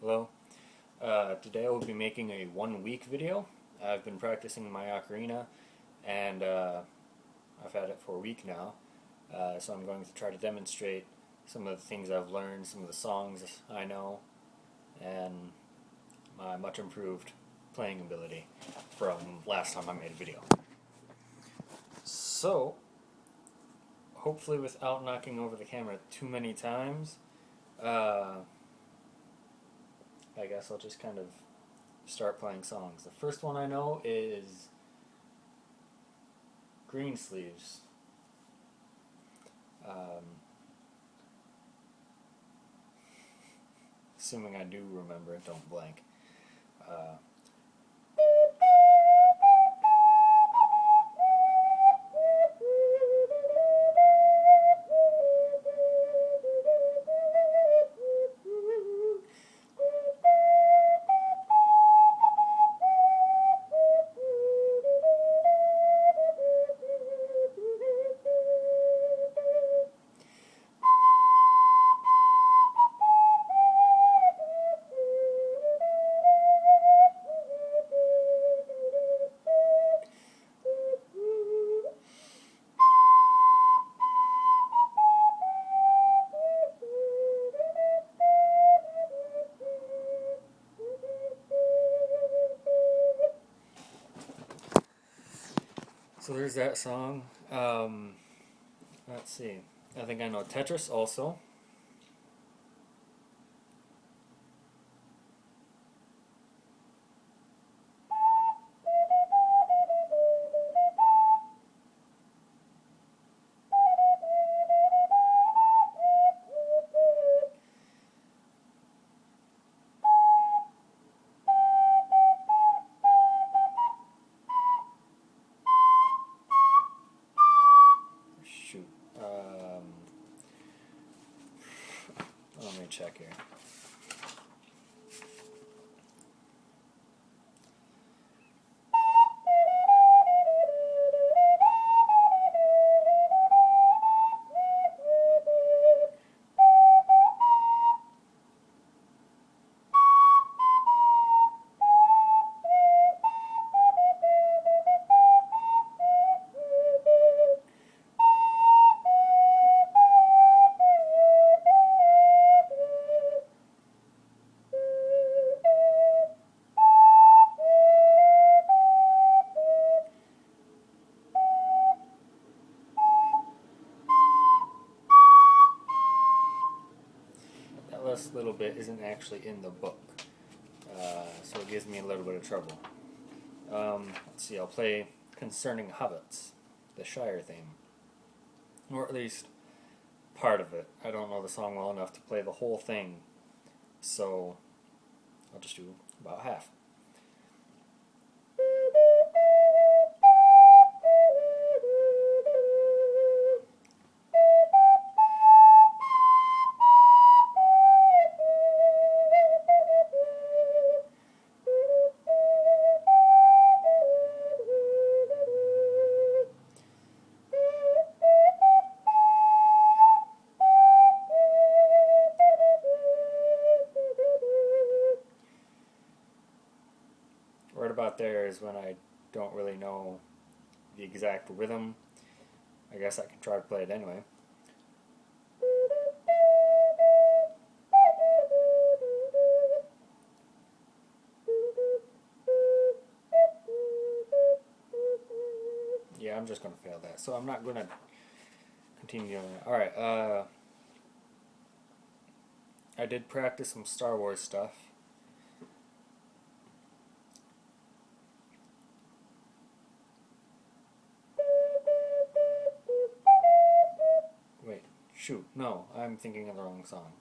Hello. Today I will be making a 1 week video. I've been practicing my ocarina and I've had it for a week now. So I'm going to try to demonstrate some of the things I've learned, some of the songs I know, and my much improved playing ability from last time I made a video. So, hopefully without knocking over the camera too many times, I guess I'll just kind of start playing songs. The first one I know is Greensleeves. Assuming I do remember it, don't blank. So there's that song. Let's see. I think I know Tetris also. Shoot. Let me check here. Last little bit isn't actually in the book, so it gives me a little bit of trouble. Let's see, I'll play Concerning Hobbits, the Shire theme, or at least part of it. I don't know the song well enough to play the whole thing, so I'll just do about half. Right about there is when I don't really know the exact rhythm. I guess I can try to play it anyway. Yeah, I'm just going to fail that, so I'm not going to continue doing that. Alright, I did practice some Star Wars stuff. Wait, shoot, no, I'm thinking of the wrong song.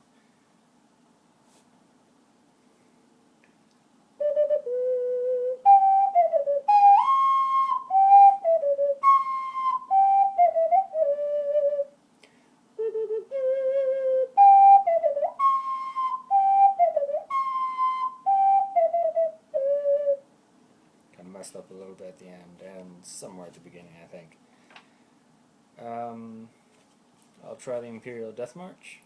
Messed up a little bit at the end and somewhere at the beginning, I think. I'll try the Imperial Death March.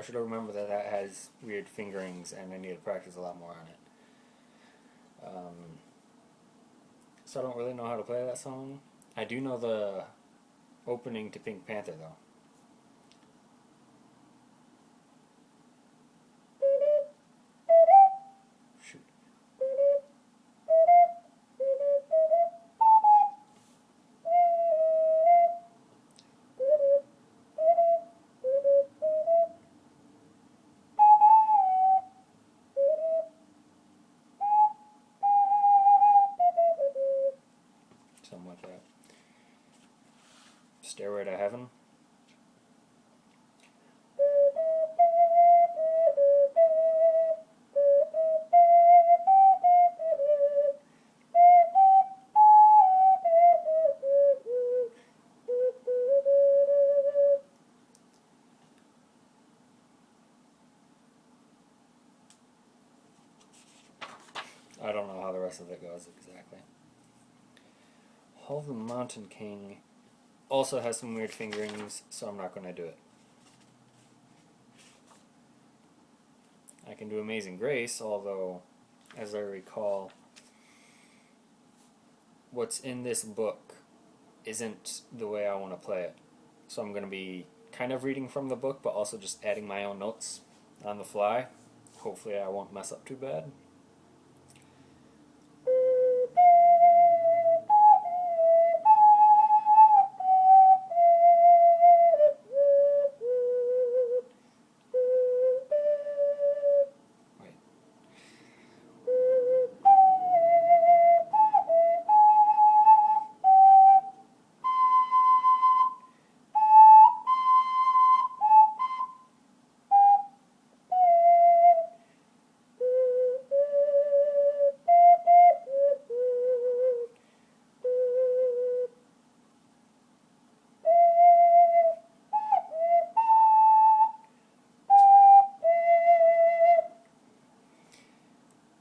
should remember that that has weird fingerings, and I need to practice a lot more on it. So I don't really know how to play that song. I do know the opening to Pink Panther, though. Shoot. Something like that. Stairway to Heaven. I don't know how the rest of it goes exactly. Hall of the Mountain King also has some weird fingerings, so I'm not going to do it. I can do Amazing Grace, although, as I recall, what's in this book isn't the way I want to play it. So I'm going to be kind of reading from the book, but also just adding my own notes on the fly. Hopefully I won't mess up too bad.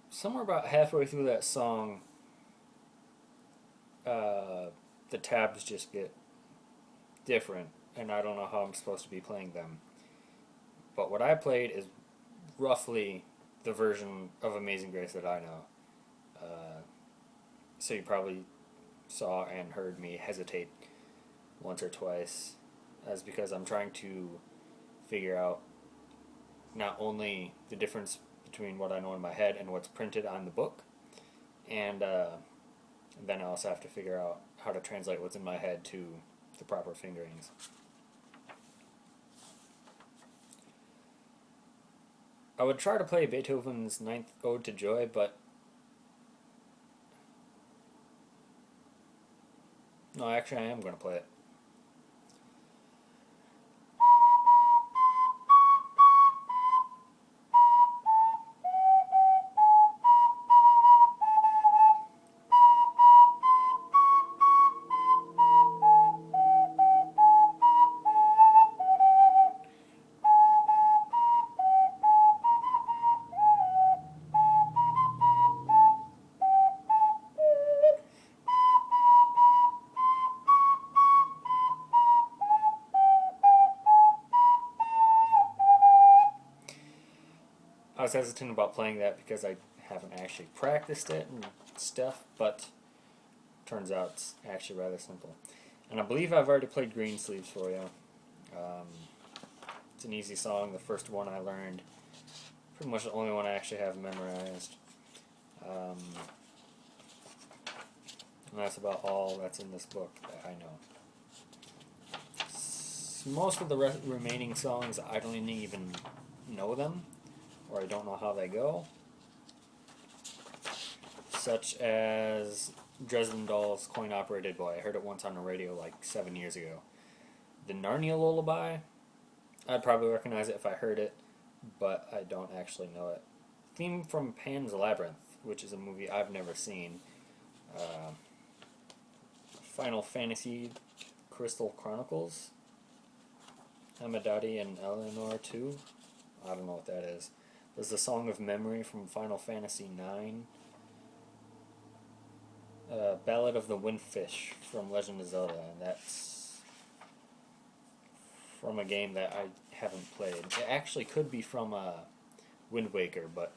Somewhere about halfway through that song, the tabs just get different, and I don't know how I'm supposed to be playing them. But what I played is roughly the version of Amazing Grace that I know. So you probably saw and heard me hesitate once or twice, as because I'm trying to figure out not only the difference between what I know in my head and what's printed on the book, and then I also have to figure out how to translate what's in my head to the proper fingerings. I would try to play Beethoven's Ninth Ode to Joy, but no, actually I am going to play it. I was hesitant about playing that because I haven't actually practiced it and stuff, but turns out it's actually rather simple. And I believe I've already played Greensleeves for you. It's an easy song, the first one I learned. Pretty much the only one I actually have memorized. And that's about all that's in this book that I know. Most of the remaining songs, I don't even know them, or I don't know how they go. Such as Dresden Dolls' Coin Operated Boy. I heard it once on the radio like 7 years ago. The Narnia Lullaby, I'd probably recognize it if I heard it, but I don't actually know it. Theme from Pan's Labyrinth, which is a movie I've never seen. Final Fantasy Crystal Chronicles. Amadati and Eleanor 2. I don't know what that is. There's the Song of Memory from Final Fantasy 9. Ballad of the Windfish from Legend of Zelda, and that's from a game that I haven't played. It actually could be from Wind Waker, but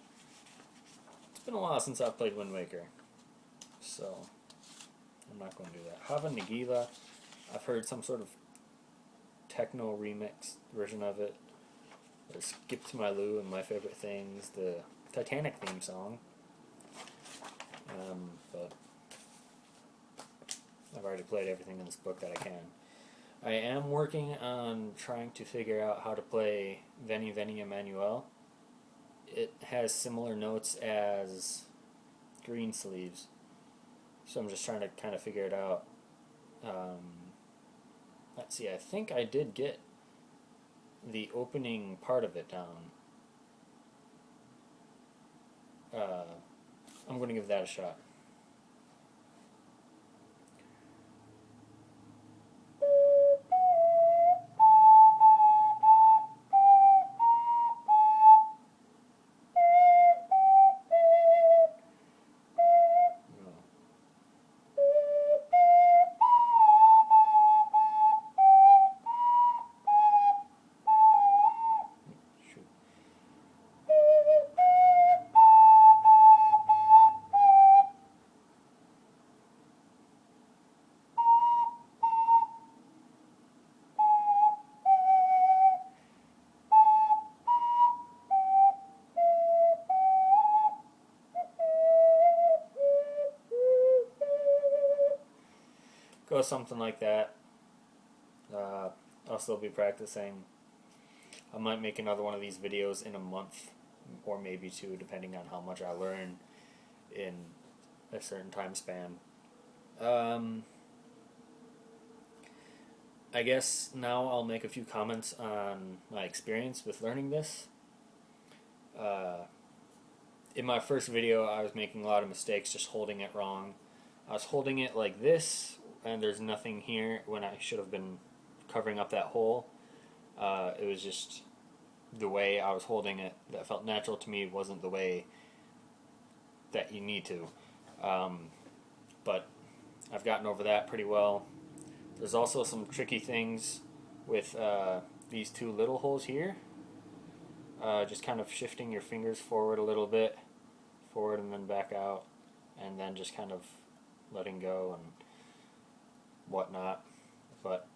it's been a while since I've played Wind Waker, so I'm not going to do that. Hava Nagila, I've heard some sort of techno remix version of it. There's Skip to My Lou and My Favorite Things, the Titanic theme song. But I've already played everything in this book that I can. I am working on trying to figure out how to play Veni Veni Emmanuel. It has similar notes as Greensleeves, so I'm just trying to kind of figure it out. Let's see, I think I did get the opening part of it down. I'm going to give that a shot. Go something like that. I'll still be practicing. I might make another one of these videos in a month, or maybe two, depending on how much I learn in a certain time span. I guess now I'll make a few comments on my experience with learning this. In my first video, I was making a lot of mistakes just holding it wrong. I was holding it like this, and there's nothing here when I should have been covering up that hole. It was just the way I was holding it that felt natural to me wasn't the way that you need to. But I've gotten over that pretty well. There's also some tricky things with these two little holes here. Just kind of shifting your fingers forward a little bit, forward and then back out, and then just kind of letting go and whatnot. But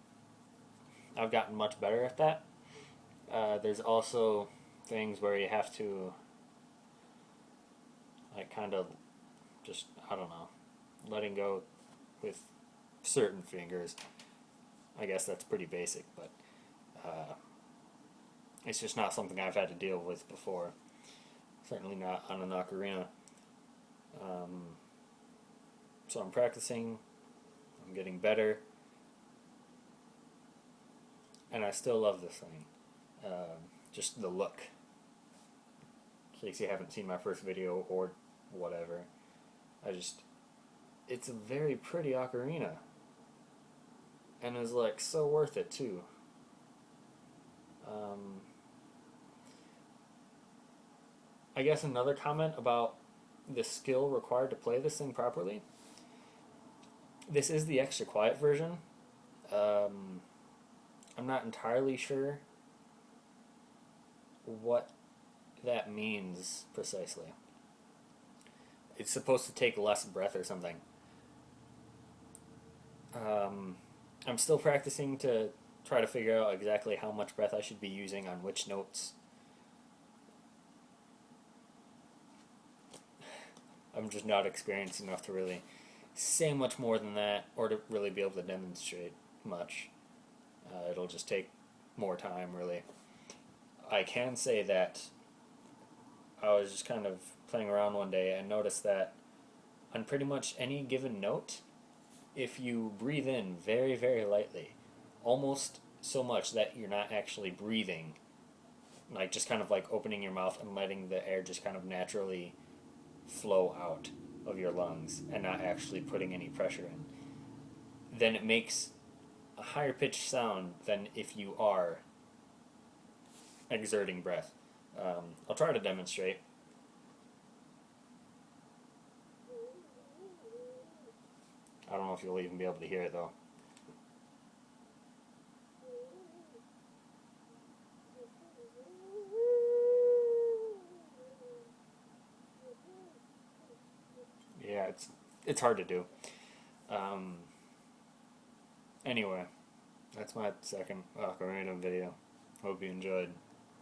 I've gotten much better at that. There's also things where you have to like kind of just, I don't know, letting go with certain fingers. I guess that's pretty basic, but it's just not something I've had to deal with before. Certainly not on an ocarina. So I'm practicing, I'm getting better, and I still love this thing. Just the look. In case you haven't seen my first video or whatever, it's a very pretty ocarina. And it's like so worth it too. I guess another comment about the skill required to play this thing properly. This is the extra quiet version. I'm not entirely sure what that means precisely. It's supposed to take less breath or something. I'm still practicing to try to figure out exactly how much breath I should be using on which notes. I'm just not experienced enough to really say much more than that, or to really be able to demonstrate much. It'll just take more time, really. I can say that I was just kind of playing around one day and noticed that on pretty much any given note, if you breathe in very, very lightly, almost so much that you're not actually breathing, like just kind of like opening your mouth and letting the air just kind of naturally flow out of your lungs and not actually putting any pressure in, then it makes a higher pitched sound than if you are exerting breath. I'll try to demonstrate. I don't know if you'll even be able to hear it though. it's hard to do. Anyway, that's my second Ocarina video. Hope you enjoyed.